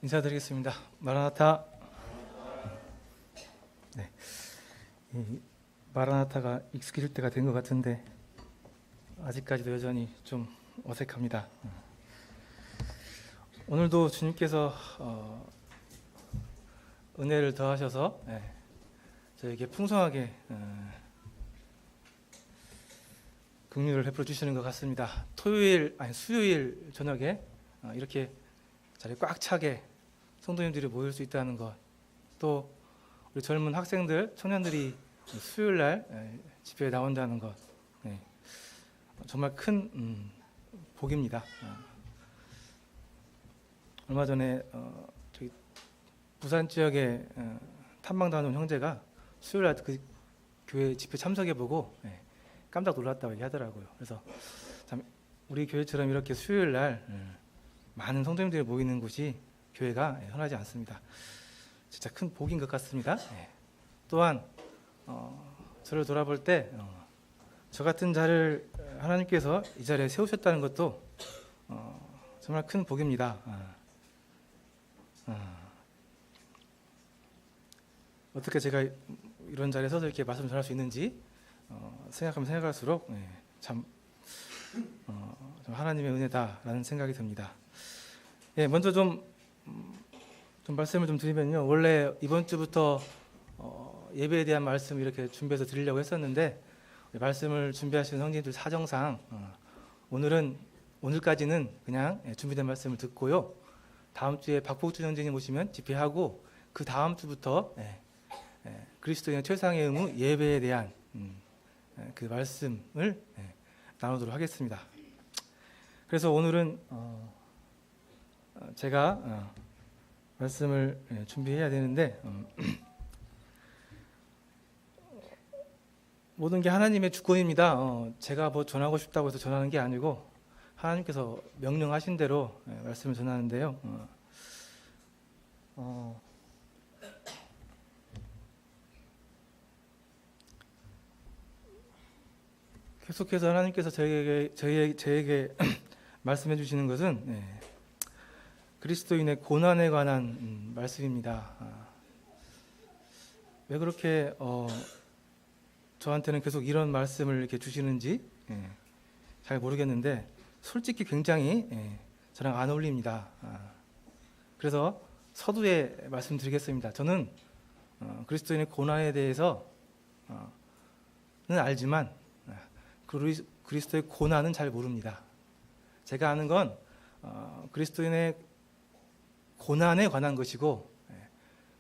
인사드리겠습니다. 마라나타. 네, 이 마라나타가 익숙해질 때가 된 것 같은데 아직까지도 여전히 좀 어색합니다. 오늘도 주님께서 은혜를 더하셔서 저에게 풍성하게 긍휼을 베풀어 주시는 것 같습니다. 수요일 저녁에 이렇게 자리 꽉 차게 성도님들이 모일 수 있다는 것, 또 우리 젊은 학생들, 청년들이 수요일 날 집회에 나온다는 것, 정말 큰 복입니다. 얼마 전에 저기 부산 지역에 탐방다녀온 형제가 수요일 날 그 교회 집회 참석해보고 깜짝 놀랐다고 얘기하더라고요. 그래서 참 우리 교회처럼 이렇게 수요일 날 많은 성도님들이 모이는 곳이 교회가 흔하지 않습니다. 진짜 큰 복인 것 같습니다. 또한 저를 돌아볼 때 저 같은 자를 하나님께서 이 자리에 세우셨다는 것도 정말 큰 복입니다. 어떻게 제가 이런 자리에 서서 이렇게 말씀 전할 수 있는지 생각하면 생각할수록 참 하나님의 은혜다라는 생각이 듭니다. 먼저 좀 말씀을 좀 드리면요. 원래 이번 주부터 예배에 대한 말씀 이렇게 준비해서 드리려고 했었는데 말씀을 준비하시는 성도님들 사정상 오늘까지는 그냥 준비된 말씀을 듣고요. 다음 주에 박복준 형제님 오시면 집회하고 그 다음 주부터 그리스도인의 최상의 의무 예배에 대한 그 말씀을 나누도록 하겠습니다. 그래서 오늘은 제가 말씀을 준비해야 되는데 모든 게 하나님의 주권입니다. 제가 뭐 전하고 싶다고 해서 전하는 게 아니고 하나님께서 명령하신 대로 말씀을 전하는데요. 계속해서 하나님께서 저에게 말씀해 주시는 것은 그리스도인의 고난에 관한 말씀입니다. 왜 그렇게 저한테는 계속 이런 말씀을 이렇게 주시는지 잘 모르겠는데 솔직히 굉장히 저랑 안 어울립니다. 그래서 서두에 말씀드리겠습니다. 저는 그리스도인의 고난에 대해서는 알지만 그리스도의 고난은 잘 모릅니다. 제가 아는 건 그리스도인의 고난에 관한 것이고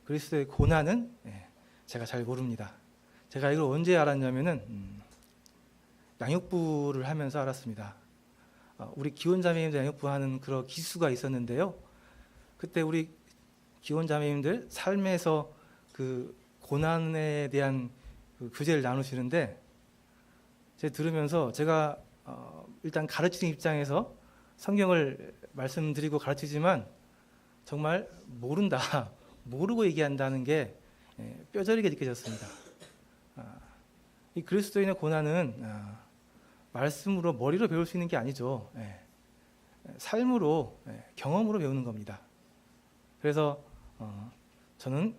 그리스도의 고난은 제가 잘 모릅니다. 제가 이걸 언제 알았냐면은 양육부를 하면서 알았습니다. 우리 기혼자매님들 양육부 하는 그런 기수가 있었는데요. 그때 우리 기혼자매님들 삶에서 그 고난에 대한 그 교제를 나누시는데 제가 들으면서 제가 일단 가르치는 입장에서 성경을 말씀드리고 가르치지만 정말 모르고 얘기한다는 게 뼈저리게 느껴졌습니다. 이 그리스도인의 고난은 말씀으로 머리로 배울 수 있는 게 아니죠. 삶으로 경험으로 배우는 겁니다. 그래서 저는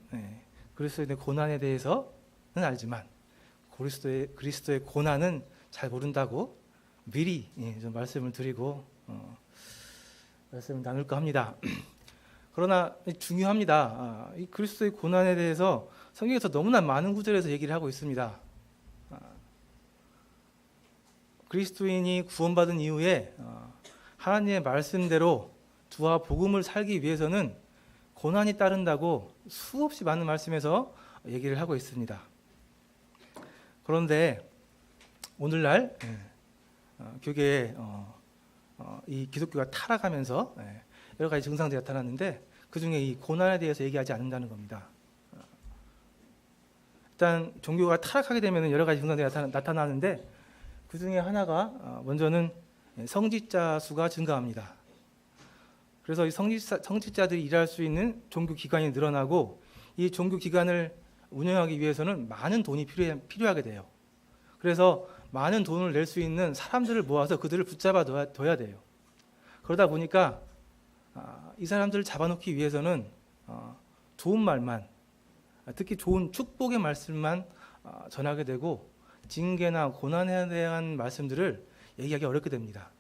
그리스도인의 고난에 대해서는 알지만 그리스도의 고난은 잘 모른다고 미리 좀 말씀을 드리고 말씀을 나눌까 합니다. 그러나 중요합니다. 이 그리스도의 고난에 대해서 성경에서 너무나 많은 구절에서 얘기를 하고 있습니다. 그리스도인이 구원받은 이후에 하나님의 말씀대로 주와 복음을 살기 위해서는 고난이 따른다고 수없이 많은 말씀에서 얘기를 하고 있습니다. 그런데 오늘날 교계에 이 기독교가 타락하면서 여러 가지 증상들이 나타났는데 그 중에 이 고난에 대해서 얘기하지 않는다는 겁니다. 일단 종교가 타락하게 되면 여러 가지 증상들이 나타나는데 그 중에 하나가 먼저는 성직자 수가 증가합니다. 그래서 이 성직자들이 일할 수 있는 종교 기관이 늘어나고 이 종교 기관을 운영하기 위해서는 많은 돈이 필요하게 돼요. 그래서 많은 돈을 낼 수 있는 사람들을 모아서 그들을 붙잡아 둬야 돼요. 그러다 보니까 이 사람들을 잡아놓기 위해서는 좋은 말만, 특히 좋은 축복의 말씀만 전하게 되고 징계나 고난에 대한 말씀들을 얘기하기 어렵게 됩니다.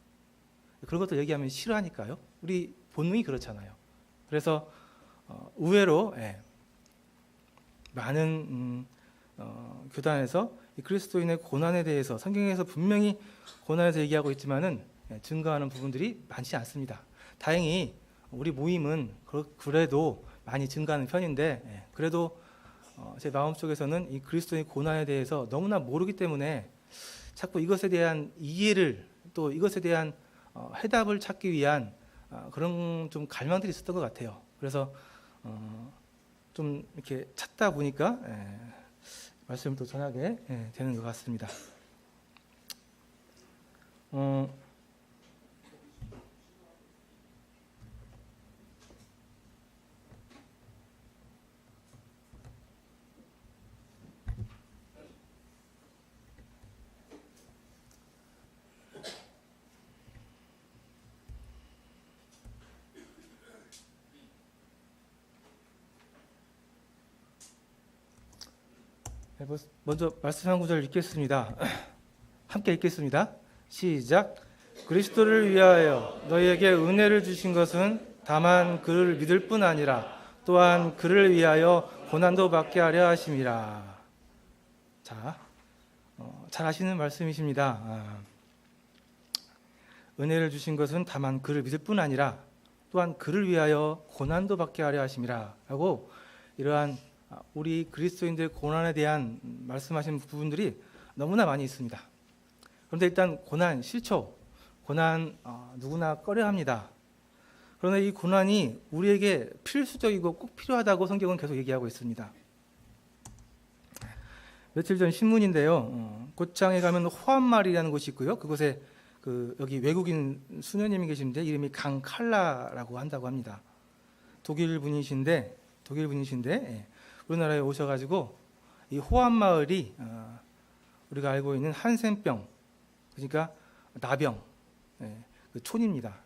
그런 것들 얘기하면 싫어하니까요. 우리 본능이 그렇잖아요. 그래서 의외로 많은 교단에서 이 그리스도인의 고난에 대해서 성경에서 분명히 고난에서 얘기하고 있지만은 증거하는 부분들이 많지 않습니다. 다행히 우리 모임은 그래도 많이 증가하는 편인데 그래도 제 마음속에서는 이 그리스도의 고난에 대해서 너무나 모르기 때문에 자꾸 이것에 대한 이해를 또 이것에 대한 해답을 찾기 위한 그런 좀 갈망들이 있었던 것 같아요. 그래서 좀 이렇게 찾다 보니까 말씀을 또 전하게 되는 것 같습니다. 먼저 말씀 한 구절 읽겠습니다. 함께 읽겠습니다. 시작. 그리스도를 위하여 너희에게 은혜를 주신 것은 다만 그를 믿을 뿐 아니라 또한 그를 위하여 고난도 받게 하려 하심이라. 자, 잘 아시는 말씀이십니다. 은혜를 주신 것은 다만 그를 믿을 뿐 아니라 또한 그를 위하여 고난도 받게 하려 하심이라 하고 이러한 우리 그리스도인들의 고난에 대한 말씀하신 부분들이 너무나 많이 있습니다. 그런데 일단 고난 싫죠. 고난 누구나 꺼려합니다. 그러나 이 고난이 우리에게 필수적이고 꼭 필요하다고 성경은 계속 얘기하고 있습니다. 며칠 전 신문인데요. 곧장에 가면 호암마을이라는 곳이 있고요. 그곳에 여기 외국인 수녀님이 계신데 이름이 강칼라라고 한다고 합니다. 독일 분이신데 우리나라에 오셔가지고 이 호암마을이 우리가 알고 있는 한센병, 그러니까 나병, 그 촌입니다.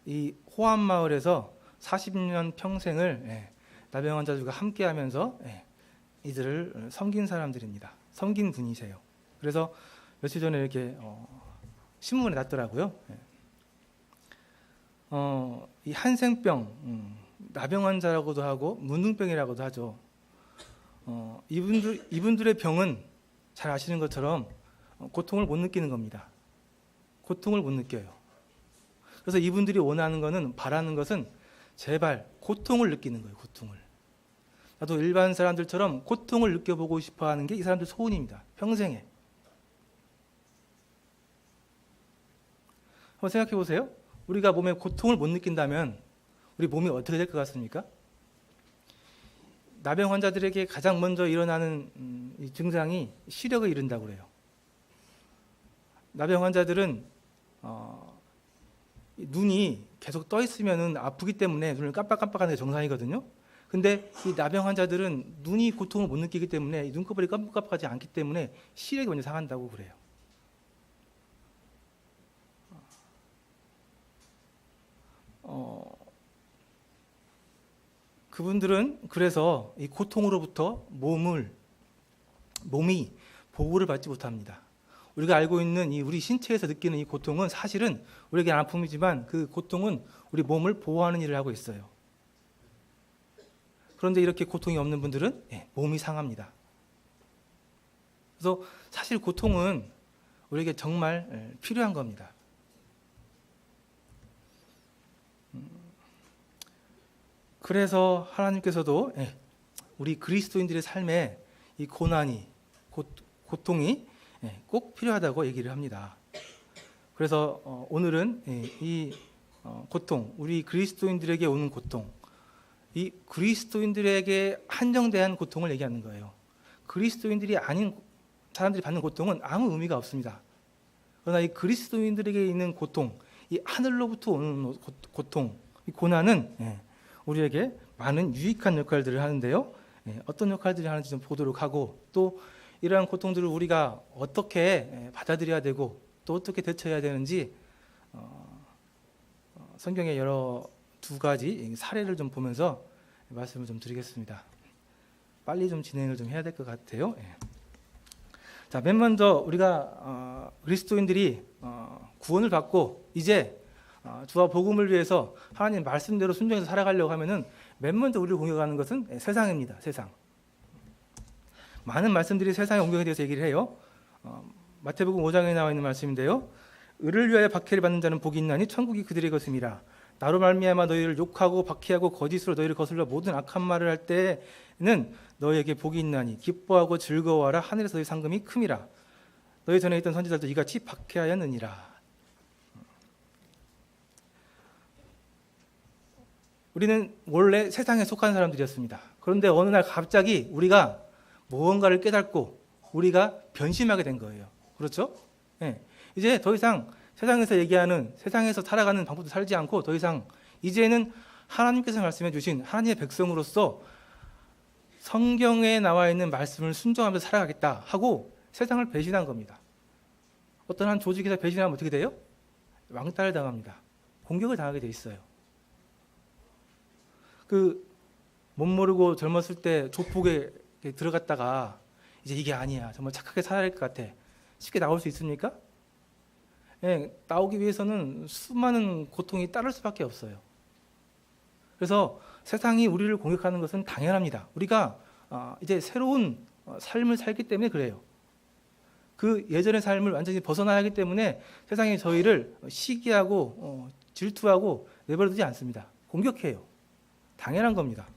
이 호암마을에서 40년 평생을 나병 환자들과 함께하면서 이들을 섬긴 사람들입니다. 섬긴 분이세요. 그래서 며칠 전에 이렇게 신문에 났더라고요. 이 한센병, 나병 환자라고도 하고 문둥병이라고도 하죠. 이분들의 병은 잘 아시는 것처럼 고통을 못 느끼는 겁니다. 고통을 못 느껴요. 그래서 이분들이 바라는 것은 제발 고통을 느끼는 거예요. 고통을. 나도 일반 사람들처럼 고통을 느껴보고 싶어하는 게 이 사람들 소원입니다. 평생에. 한번 생각해 보세요. 우리가 몸에 고통을 못 느낀다면 우리 몸이 어떻게 될 것 같습니까? 나병 환자들에게 가장 먼저 일어나는 이 증상이 시력을 잃는다고 그래요. 나병 환자들은 눈이 계속 떠 있으면 아프기 때문에 눈을 깜빡깜빡하는 게 정상이거든요. 근데 이 나병 환자들은 눈이 고통을 못 느끼기 때문에 눈꺼풀이 깜빡깜빡하지 않기 때문에 시력이 먼저 상한다고 그래요. 그분들은 그래서 이 고통으로부터 몸이 보호를 받지 못합니다. 우리가 알고 있는 우리 신체에서 느끼는 이 고통은 사실은 우리에게 아픔이지만 그 고통은 우리 몸을 보호하는 일을 하고 있어요. 그런데 이렇게 고통이 없는 분들은 몸이 상합니다. 그래서 사실 고통은 우리에게 정말 필요한 겁니다. 그래서 하나님께서도 우리 그리스도인들의 삶에 이 고통이 꼭 필요하다고 얘기를 합니다. 그래서 오늘은 이 고통, 우리 그리스도인들에게 오는 고통, 이 그리스도인들에게 한정된 고통을 얘기하는 거예요. 그리스도인들이 아닌 사람들이 받는 고통은 아무 의미가 없습니다. 그러나 이 그리스도인들에게 있는 고통, 이 하늘로부터 오는 고통, 이 고난은 우리에게 많은 유익한 역할들을 하는데요. 어떤 역할들이 하는지 좀 보도록 하고 또 이러한 고통들을 우리가 어떻게 받아들여야 되고 또 어떻게 대처해야 되는지 성경의 여러 두 가지 사례를 좀 보면서 말씀을 좀 드리겠습니다. 빨리 좀 진행을 좀 해야 될 것 같아요. 예. 자, 맨 먼저 우리가 그리스도인들이 구원을 받고 이제 주와 복음을 위해서 하나님 말씀대로 순종해서 살아가려고 하면은 맨 먼저 우리를 공격하는 것은 세상입니다. 세상. 많은 말씀들이 세상의 공격에 대해서 얘기를 해요. 마태복음 5장에 나와 있는 말씀인데요. 의를 위하여 박해를 받는 자는 복이 있나니 천국이 그들의 것임이라. 나로 말미암아 너희를 욕하고 박해하고 거짓으로 너희를 거슬러 모든 악한 말을 할 때는 너희에게 복이 있나니 기뻐하고 즐거워하라. 하늘에서 너희 상금이 큼이라. 너희 전에 있던 선지자들도 이같이 박해하였느니라. 우리는 원래 세상에 속한 사람들이었습니다. 그런데 어느 날 갑자기 우리가 무언가를 깨닫고 우리가 변심하게 된 거예요. 그렇죠? 네. 이제 더 이상 세상에서 얘기하는, 세상에서 살아가는 방법도 살지 않고 더 이상 이제는 하나님께서 말씀해 주신 하나님의 백성으로서 성경에 나와 있는 말씀을 순종하면서 살아가겠다 하고 세상을 배신한 겁니다. 어떤 한 조직에서 배신하면 어떻게 돼요? 왕따를 당합니다. 공격을 당하게 돼 있어요. 못 모르고 젊었을 때 조폭에 들어갔다가 이제 이게 아니야, 정말 착하게 살아야 할 것 같아, 쉽게 나올 수 있습니까? 예, 나오기 위해서는 수많은 고통이 따를 수밖에 없어요. 그래서 세상이 우리를 공격하는 것은 당연합니다. 우리가 이제 새로운 삶을 살기 때문에 그래요. 그 예전의 삶을 완전히 벗어나야 하기 때문에 세상이 저희를 시기하고 질투하고 내버려두지 않습니다. 공격해요. 당연한 겁니다.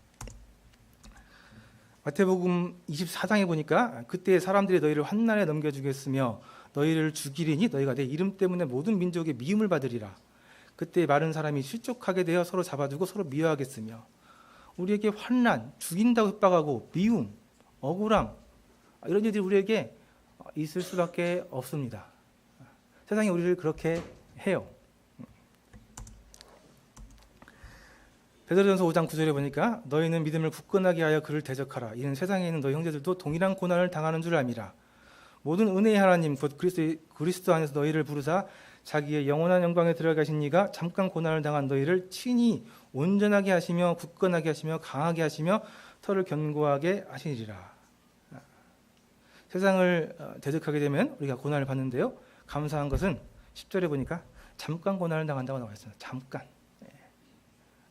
마태복음 24장에 보니까 그때 사람들이 너희를 환난에 넘겨주겠으며 너희를 죽이리니 너희가 내 이름 때문에 모든 민족의 미움을 받으리라. 그때 마른 사람이 실족하게 되어 서로 잡아주고 서로 미워하겠으며. 우리에게 환난, 죽인다고 협박하고 미움, 억울함, 이런 일들이 우리에게 있을 수밖에 없습니다. 세상이 우리를 그렇게 해요. 베드로전서 5장 9절에 보니까 너희는 믿음을 굳건하게 하여 그를 대적하라. 이는 세상에 있는 너희 형제들도 동일한 고난을 당하는 줄 알미라. 모든 은혜의 하나님 곧 그리스도 안에서 너희를 부르사 자기의 영원한 영광에 들어가신 이가 잠깐 고난을 당한 너희를 친히 온전하게 하시며 굳건하게 하시며 강하게 하시며 털을 견고하게 하시리라. 세상을 대적하게 되면 우리가 고난을 받는데요. 감사한 것은 10절에 보니까 잠깐 고난을 당한다고 나와 있습니다. 잠깐.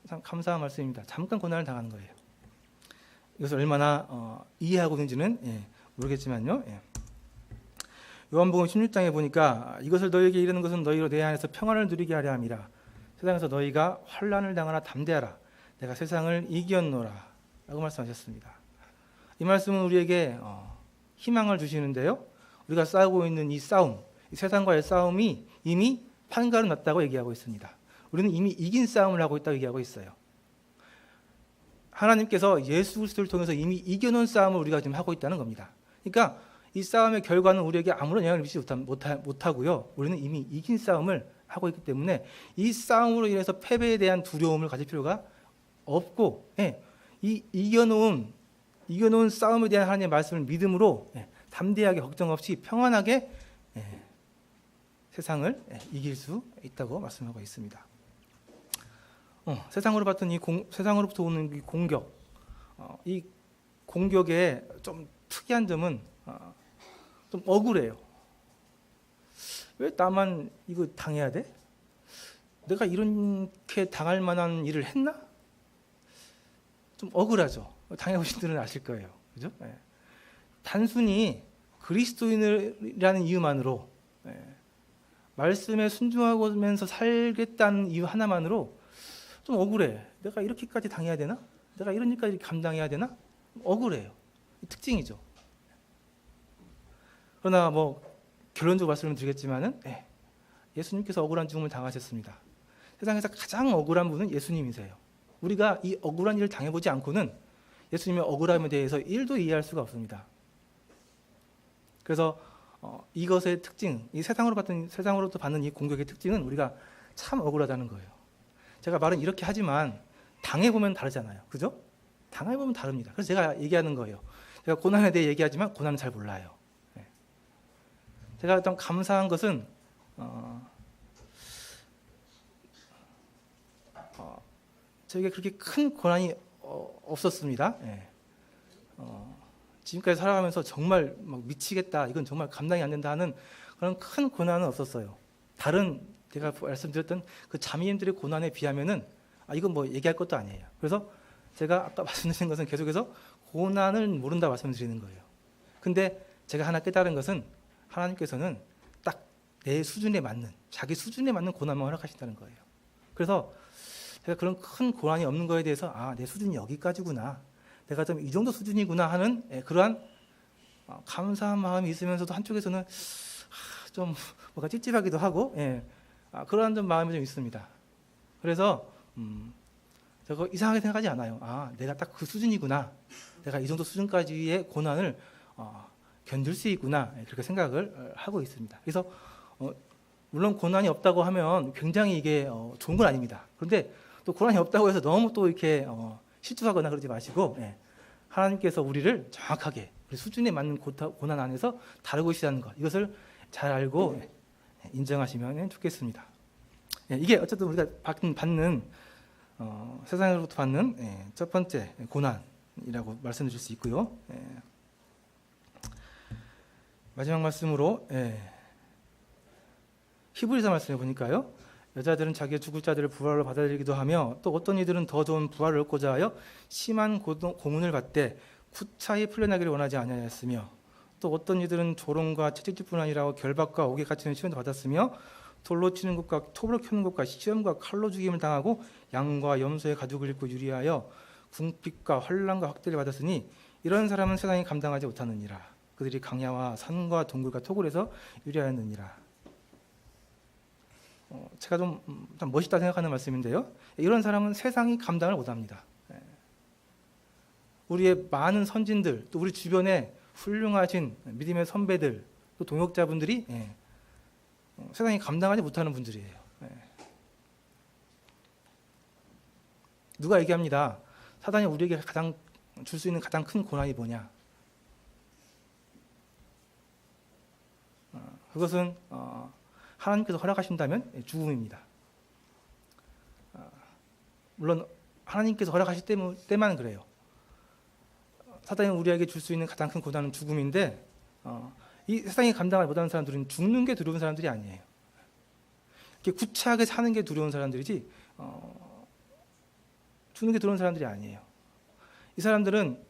참 감사한 말씀입니다. 잠깐 고난을 당하는 거예요. 이것을 얼마나 이해하고 있는지는 모르겠지만요. 요한복음 16장에 보니까 이것을 너희에게 이르는 것은 너희로 내 안에서 평안을 누리게 하려 함이라. 세상에서 너희가 환난을 당하나 담대하라. 내가 세상을 이겼노라. 라고 말씀하셨습니다. 이 말씀은 우리에게 희망을 주시는데요. 우리가 싸우고 있는 이 싸움, 이 세상과의 싸움이 이미 판가름 났다고 얘기하고 있습니다. 우리는 이미 이긴 싸움을 하고 있다고 얘기하고 있어요. 하나님께서 예수 그리스도를 통해서 이미 이겨놓은 싸움을 우리가 지금 하고 있다는 겁니다. 그러니까 이 싸움의 결과는 우리에게 아무런 영향을 미치지 못하고요. 우리는 이미 이긴 싸움을 하고 있기 때문에 이 싸움으로 인해서 패배에 대한 두려움을 가질 필요가 없고, 이 이겨놓은 싸움에 대한 하나님의 말씀을 믿음으로 담대하게 걱정 없이 평안하게 세상을 이길 수 있다고 말씀하고 있습니다. 세상으로부터 오는 이 공격, 이 공격의 좀 특이한 점은 좀 억울해요. 왜 나만 이거 당해야 돼? 내가 이렇게 당할 만한 일을 했나? 좀 억울하죠. 당해보신 분들은 아실 거예요. 그죠? 단순히 그리스도인이라는 이유만으로, 말씀에 순종하면서 살겠다는 이유 하나만으로 좀 억울해. 내가 이렇게까지 당해야 되나? 내가 이런 일까지 감당해야 되나? 억울해요. 특징이죠. 그러나 결론적으로 말씀을 드리겠지만은 예수님께서 억울한 죽음을 당하셨습니다. 세상에서 가장 억울한 분은 예수님이세요. 우리가 이 억울한 일을 당해보지 않고는 예수님의 억울함에 대해서 1도 이해할 수가 없습니다. 그래서 이것의 특징, 이 세상으로부터 받는 이 공격의 특징은 우리가 참 억울하다는 거예요. 제가 말은 이렇게 하지만 당해보면 다르잖아요. 그죠? 당해보면 다릅니다. 그래서 제가 얘기하는 거예요. 제가 고난에 대해 얘기하지만 고난은 잘 몰라요. 제가 좀 감사한 것은 저에게 그렇게 큰 고난이 없었습니다. 예. 지금까지 살아가면서 정말 막 미치겠다, 이건 정말 감당이 안 된다 하는 그런 큰 고난은 없었어요. 다른 제가 말씀드렸던 그 자매님들의 고난에 비하면은 이건 뭐 얘기할 것도 아니에요. 그래서 제가 아까 말씀드린 것은 계속해서 고난을 모른다 말씀드리는 거예요. 근데 제가 하나 깨달은 것은 하나님께서는 딱 내 수준에 맞는, 자기 수준에 맞는 고난만 허락하신다는 거예요. 그래서 제가 그런 큰 고난이 없는 거에 대해서 내 수준이 여기까지구나, 내가 좀 이 정도 수준이구나 하는 그러한 감사한 마음이 있으면서도 한쪽에서는 좀 뭔가 찝찝하기도 하고 그러한 좀 마음이 좀 있습니다. 그래서 제가 이상하게 생각하지 않아요. 내가 딱 그 수준이구나, 내가 이 정도 수준까지의 고난을 견딜 수 있구나, 그렇게 생각을 하고 있습니다. 그래서 물론 고난이 없다고 하면 굉장히 이게 좋은 건 아닙니다. 그런데 또 고난이 없다고 해서 너무 또 이렇게 실투하거나 그러지 마시고 하나님께서 우리를 정확하게 우리 수준에 맞는 고난 안에서 다루고 계시다는 것, 이것을 잘 알고 인정하시면 좋겠습니다. 이게 어쨌든 우리가 받는 세상으로부터 받는 첫 번째 고난이라고 말씀드릴 수 있고요. 마지막 말씀으로 히브리서 말씀에 보니까요, 여자들은 자기의 죽을 자들을 부활로 받아들이기도 하며 또 어떤 이들은 더 좋은 부활을 얻고자 하여 심한 고문을 받되 쿠차히 풀려나기를 원하지 아니하였으며 또 어떤 이들은 조롱과 채찍질뿐 아니라 결박과 옥에 갇히는 시련도 받았으며 돌로 치는 것과 톱으로 켜는 것과 시험과 칼로 죽임을 당하고 양과 염소의 가죽을 입고 유리하여 궁핍과 환난과 학대를 받았으니 이런 사람은 세상이 감당하지 못하느니라. 그들이 강야와 산과 동굴과 토굴에서 유리하였느니라. 제가 좀 멋있다 생각하는 말씀인데요, 이런 사람은 세상이 감당을 못합니다. 우리의 많은 선진들, 또 우리 주변에 훌륭하신 믿음의 선배들, 또 동역자분들이 세상이 감당하지 못하는 분들이에요. 누가 얘기합니다. 사단이 우리에게 가장 줄 수 있는 가장 큰 고난이 뭐냐? 그것은 하나님께서 허락하신다면 죽음입니다. 물론 하나님께서 허락하실 때만 그래요. 사단이 우리에게 줄 수 있는 가장 큰 고난은 죽음인데 이 세상에 감당을 못하는 사람들은 죽는 게 두려운 사람들이 아니에요. 이렇게 구차하게 사는 게 두려운 사람들이지 죽는 게 두려운 사람들이 아니에요. 이 사람들은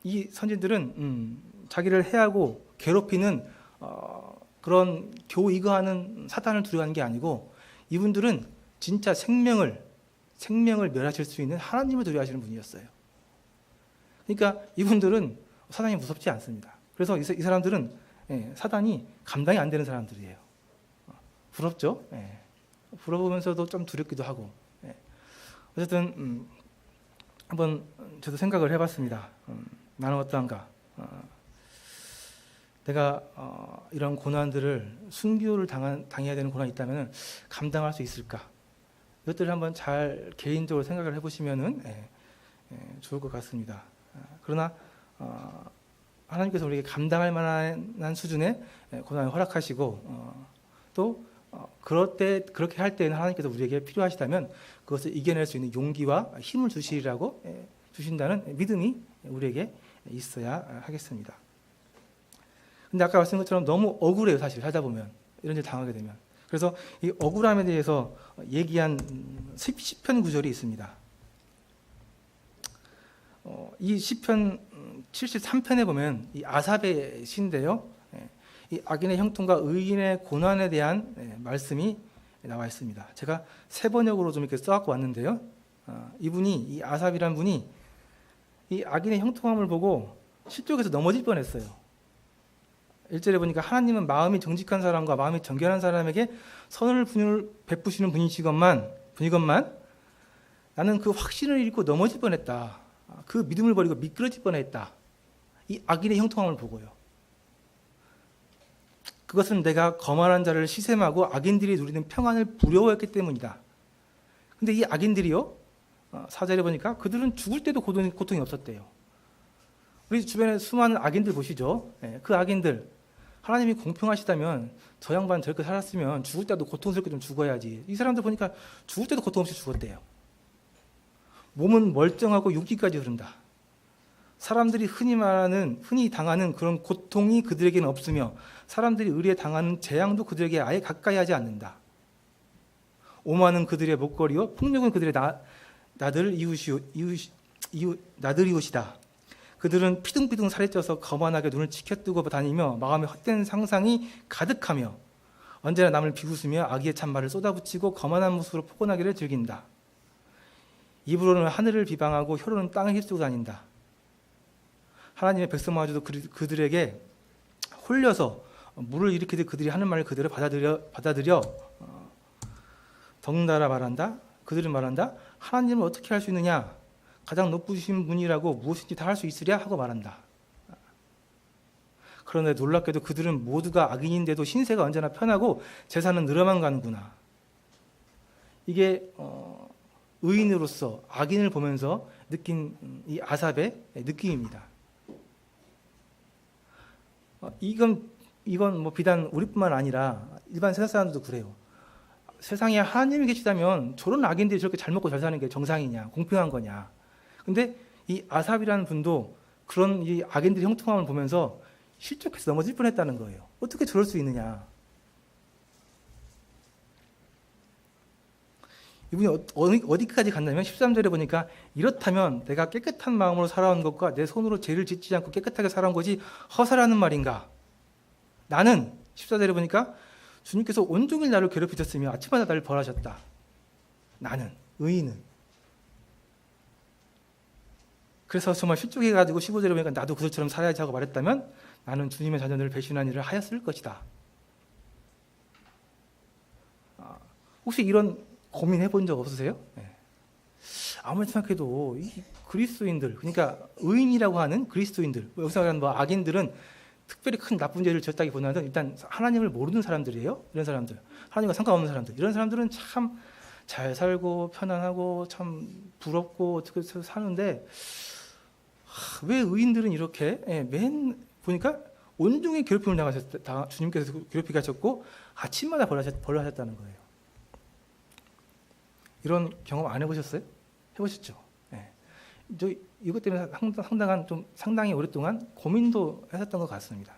이 선진들은 자기를 해하고 괴롭히는 그런 겨우 이거하는 사탄을 두려워하는 게 아니고, 이분들은 진짜 생명을 멸하실 수 있는 하나님을 두려워하시는 분이었어요. 그러니까 이분들은 사단이 무섭지 않습니다. 그래서 이 사람들은 사단이 감당이 안 되는 사람들이에요. 부럽죠? 부러우면서도 좀 두렵기도 하고. 어쨌든 한번 저도 생각을 해봤습니다. 나는 어떠한가? 내가 이런 고난들을 순교를 당해야 되는 고난이 있다면 감당할 수 있을까? 이것들을 한번 잘 개인적으로 생각을 해보시면 좋을 것 같습니다. 그러나 하나님께서 우리에게 감당할 만한 수준의 고난을 허락하시고 또 그렇게 할 때는 하나님께서 우리에게 필요하시다면 그것을 이겨낼 수 있는 용기와 힘을 주시리라고 주신다는 믿음이 우리에게 있어야 하겠습니다. 근데 아까 말씀드린 것처럼 너무 억울해요. 사실 살다 보면 이런 일 당하게 되면. 그래서 이 억울함에 대해서 얘기한 시편 구절이 있습니다. 이 시편 73편에 보면 이 아삽의 시인데요, 이 악인의 형통과 의인의 고난에 대한 말씀이 나와 있습니다. 제가 세 번역으로 좀 이렇게 써갖고 왔는데요, 이 아삽이란 분이 이 악인의 형통함을 보고 실족해서 넘어질 뻔했어요. 1절에 보니까 하나님은 마음이 정직한 사람과 마음이 정결한 사람에게 선을 베푸시는 분이시건만 나는 그 확신을 잃고 넘어질 뻔했다. 그 믿음을 버리고 미끄러질 뻔했다. 이 악인의 형통함을 보고요. 그것은 내가 거만한 자를 시샘하고 악인들이 누리는 평안을 부러워했기 때문이다. 근데 이 악인들이요, 4절에 보니까 그들은 죽을 때도 고통이 없었대요. 우리 주변에 수많은 악인들 보시죠. 그 악인들, 하나님이 공평하시다면 저 양반 저렇게 살았으면 죽을 때도 고통스럽게 좀 죽어야지. 이 사람들 보니까 죽을 때도 고통 없이 죽었대요. 몸은 멀쩡하고 육기까지 흐른다. 사람들이 흔히 당하는 그런 고통이 그들에게는 없으며 사람들이 의리에 당하는 재앙도 그들에게 아예 가까이 하지 않는다. 오만은 그들의 목걸이요 폭력은 그들의 나들 이웃이다. 그들은 피둥피둥 살에 쪄서 거만하게 눈을 치켜뜨고 다니며 마음에 헛된 상상이 가득하며 언제나 남을 비웃으며 악의의 찬말을 쏟아붙이고 거만한 모습으로 포근하기를 즐긴다. 입으로는 하늘을 비방하고 혀로는 땅을 휩쓰고 다닌다. 하나님의 백성마저도 그들에게 홀려서 물을 일으키듯 그들이 하는 말을 그대로 받아들여 덩달아 말한다. 그들은 말한다. 하나님을 어떻게 할 수 있느냐? 가장 높으신 분이라고 무엇인지 다 할 수 있으랴 하고 말한다. 그런데 놀랍게도 그들은 모두가 악인인데도 신세가 언제나 편하고 재산은 늘어만 가는구나. 이게 의인으로서 악인을 보면서 느낀 이 아삽의 느낌입니다. 이건 뭐 비단 우리뿐만 아니라 일반 세상 사람들도 그래요. 세상에 하나님이 계시다면 저런 악인들이 저렇게 잘 먹고 잘 사는 게 정상이냐, 공평한 거냐. 근데 이 아삽이라는 분도 그런 이 악인들의 형통함을 보면서 실족해서 넘어질 뻔했다는 거예요. 어떻게 저럴 수 있느냐. 이분이 어디까지 갔냐면 13절에 보니까 이렇다면 내가 깨끗한 마음으로 살아온 것과 내 손으로 죄를 짓지 않고 깨끗하게 살아온 것이 허사라는 말인가. 나는 14절에 보니까 주님께서 온종일 나를 괴롭히셨으며 아침마다 나를 벌하셨다. 나는, 의인은. 그래서 정말 실족해가지고 15절에 보니까 나도 그들처럼 살아야지 하고 말했다면 나는 주님의 자녀들을 배신한 일을 하였을 것이다. 혹시 이런 고민해 본 적 없으세요? 네. 아무리 생각해도 이 그리스도인들, 그러니까 의인이라고 하는 그리스도인들, 여기서 말하는 뭐 악인들은 특별히 큰 나쁜 죄를 지었다기보다는 일단 하나님을 모르는 사람들이에요. 이런 사람들, 하나님과 상관없는 사람들, 이런 사람들은 참 잘 살고 편안하고 참 부럽고 어떻게 사는데 왜 의인들은 이렇게 보니까 온종일 괴롭힘을 당하셨다. 주님께서 괴롭히게 하셨고 아침마다 벌하셨다는 거예요. 이런 경험 안 해보셨어요? 해보셨죠? 네. 저 이것 때문에 상당히 오랫동안 고민도 했었던 것 같습니다.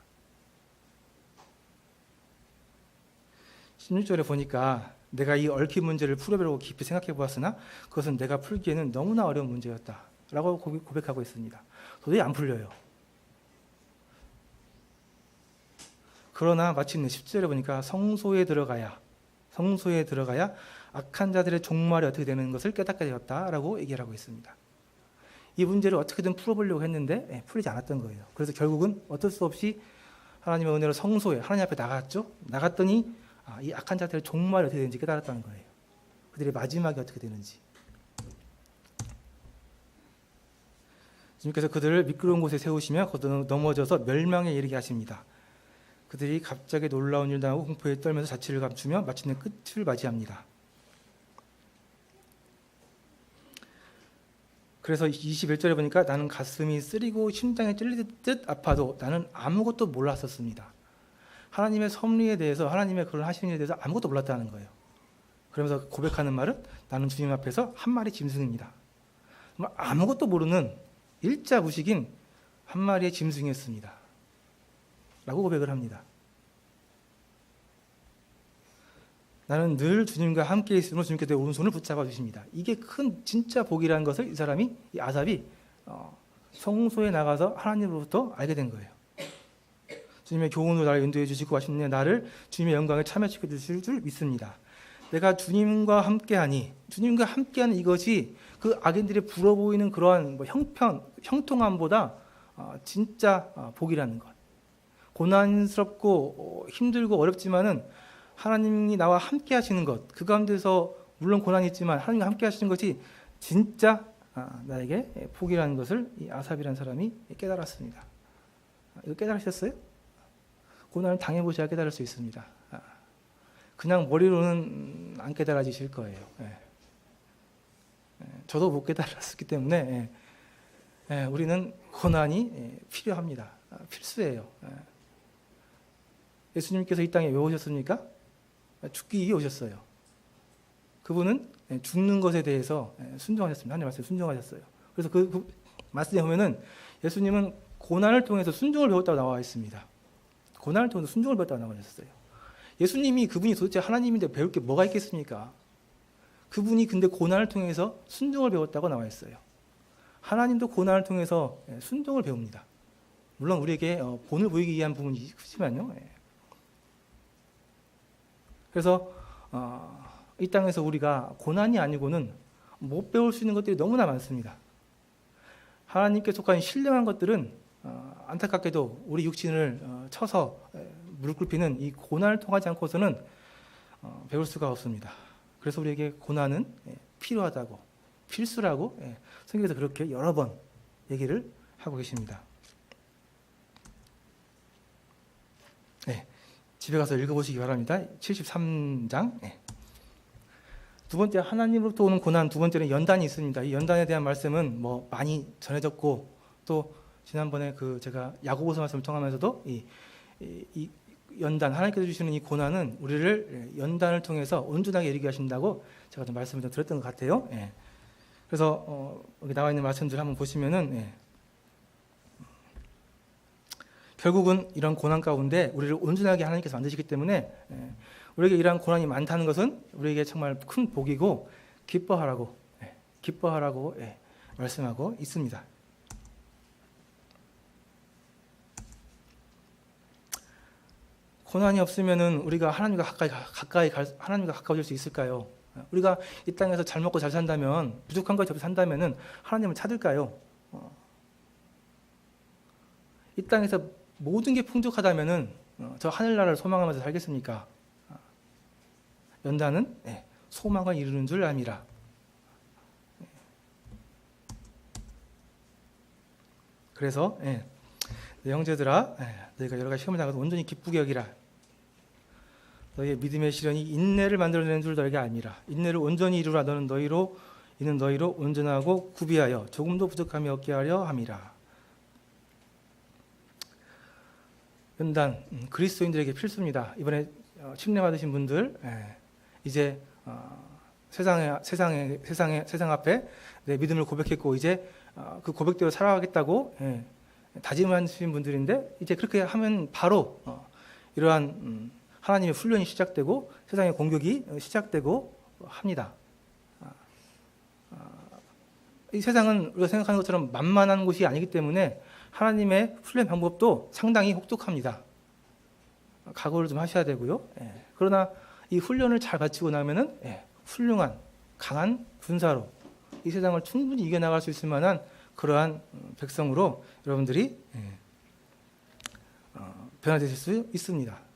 16절에 보니까 내가 이 얽힌 문제를 풀어보려고 깊이 생각해 보았으나 그것은 내가 풀기에는 너무나 어려운 문제였다 라고 고백하고 있습니다. 도저히 안 풀려요. 그러나 마침내 10절에 보니까 성소에 들어가야 악한 자들의 종말이 어떻게 되는 것을 깨닫게 되었다라고 얘기를 하고 있습니다. 이 문제를 어떻게든 풀어보려고 했는데 풀리지 않았던 거예요. 그래서 결국은 어쩔 수 없이 하나님의 은혜로 성소에 하나님 앞에 나갔죠. 나갔더니 이 악한 자들의 종말이 어떻게 되는지 깨달았다는 거예요. 그들의 마지막이 어떻게 되는지. 주님께서 그들을 미끄러운 곳에 세우시며 거기서 넘어져서 멸망에 이르게 하십니다. 그들이 갑자기 놀라운 일 당하고 공포에 떨면서 자취를 감추며 마침내 끝을 맞이합니다. 그래서 21절에 보니까 나는 가슴이 쓰리고 심장이 찔리듯 아파도 나는 아무것도 몰랐었습니다. 하나님의 섭리에 대해서, 하나님의 그런 하시는 일에 대해서 아무것도 몰랐다는 거예요. 그러면서 고백하는 말은 나는 주님 앞에서 한 마리 짐승입니다. 정말 아무것도 모르는 일자 무식인 한 마리의 짐승이었습니다. 라고 고백을 합니다. 나는 늘 주님과 함께 있으므로 주님께서 내 오른손을 붙잡아 주십니다. 이게 큰 진짜 복이라는 것을 이 아삽이 성소에 나가서 하나님으로부터 알게 된 거예요. 주님의 교훈으로 나를 인도해 주시고 하시는 나를 주님의 영광에 참여시켜 주실 줄 믿습니다. 내가 주님과 함께하니, 주님과 함께하는 이것이 그 악인들이 부러워 보이는 그러한 형통함보다 진짜 복이라는 것. 고난스럽고 힘들고 어렵지만은 하나님이 나와 함께 하시는 것, 그 가운데서 물론 고난이 있지만 하나님과 함께 하시는 것이 진짜 나에게 복이라는 것을 이 아삽이라는 사람이 깨달았습니다. 이거 깨달으셨어요? 고난을 당해보셔야 깨달을 수 있습니다. 그냥 머리로는 안 깨달아지실 거예요. 저도 못 깨달았기 때문에 우리는 고난이 필요합니다. 필수예요. 예수님께서 이 땅에 왜 오셨습니까? 죽기 위해 오셨어요. 그분은 죽는 것에 대해서 순종하셨습니다. 하나님 말씀에 순종하셨어요. 그래서 그 말씀에 보면은 예수님은 고난을 통해서 순종을 배웠다고 나와 있습니다. 고난을 통해서 순종을 배웠다고 나와 있었어요. 예수님이 그분이 도대체 하나님인데 배울 게 뭐가 있겠습니까? 그분이 근데 고난을 통해서 순종을 배웠다고 나와 있어요. 하나님도 고난을 통해서 순종을 배웁니다. 물론 우리에게 본을 보이기 위한 부분이 있지만요. 그래서 이 땅에서 우리가 고난이 아니고는 못 배울 수 있는 것들이 너무나 많습니다. 하나님께 속한 신령한 것들은 안타깝게도 우리 육신을 쳐서 무릎 꿇히는 이 고난을 통하지 않고서는 배울 수가 없습니다. 그래서 우리에게 고난은 필요하다고, 필수라고 성경에서 그렇게 여러 번 얘기를 하고 계십니다. 집에 가서 읽어보시기 바랍니다. 73장. 두 번째, 하나님으로부터 오는 고난. 두 번째는 연단이 있습니다. 이 연단에 대한 말씀은 뭐 많이 전해졌고, 또 지난번에 제가 야고보서 말씀을 통하면서도 이 연단, 하나님께서 주시는 이 고난은 우리를 연단을 통해서 온전하게 이르게 하신다고 제가 좀 말씀을 좀 드렸던 것 같아요. 그래서 여기 나와 있는 말씀들 한번 보시면은 결국은 이런 고난 가운데 우리를 온전하게 하나님께서 만드시기 때문에 우리에게 이러한 고난이 많다는 것은 우리에게 정말 큰 복이고 기뻐하라고 말씀하고 있습니다. 고난이 없으면은 우리가 하나님과 하나님과 가까워질 수 있을까요? 우리가 이 땅에서 잘 먹고 잘 산다면, 부족한 것 없이 산다면은 하나님을 찾을까요? 이 땅에서 모든 게 풍족하다면은 저 하늘나라를 소망하면서 살겠습니까? 연단은 소망을 이루는 줄 압니다. 그래서 내 형제들아, 너희가 여러 가지 시험을 당해도 온전히 기쁘게 여기라. 너희의 믿음의 시련이 인내를 만들어내는 줄 너희가 알미라. 인내를 온전히 이루라. 이는 너희로 온전하고 구비하여 조금도 부족함이 없게 하려 함이라. 연단, 그리스도인들에게 필수입니다. 이번에 침례 받으신 분들, 이제 세상 앞에 내 믿음을 고백했고 이제 그 고백대로 살아가겠다고 다짐을 하신 분들인데, 이제 그렇게 하면 바로 이러한 하나님의 훈련이 시작되고 세상의 공격이 시작되고 합니다. 이 세상은 우리가 생각하는 것처럼 만만한 곳이 아니기 때문에 하나님의 훈련 방법도 상당히 혹독합니다. 각오를 좀 하셔야 되고요. 그러나 이 훈련을 잘 마치고 나면은 훌륭한 강한 군사로 이 세상을 충분히 이겨나갈 수 있을 만한 그러한 백성으로 여러분들이 변화되실 수 있습니다.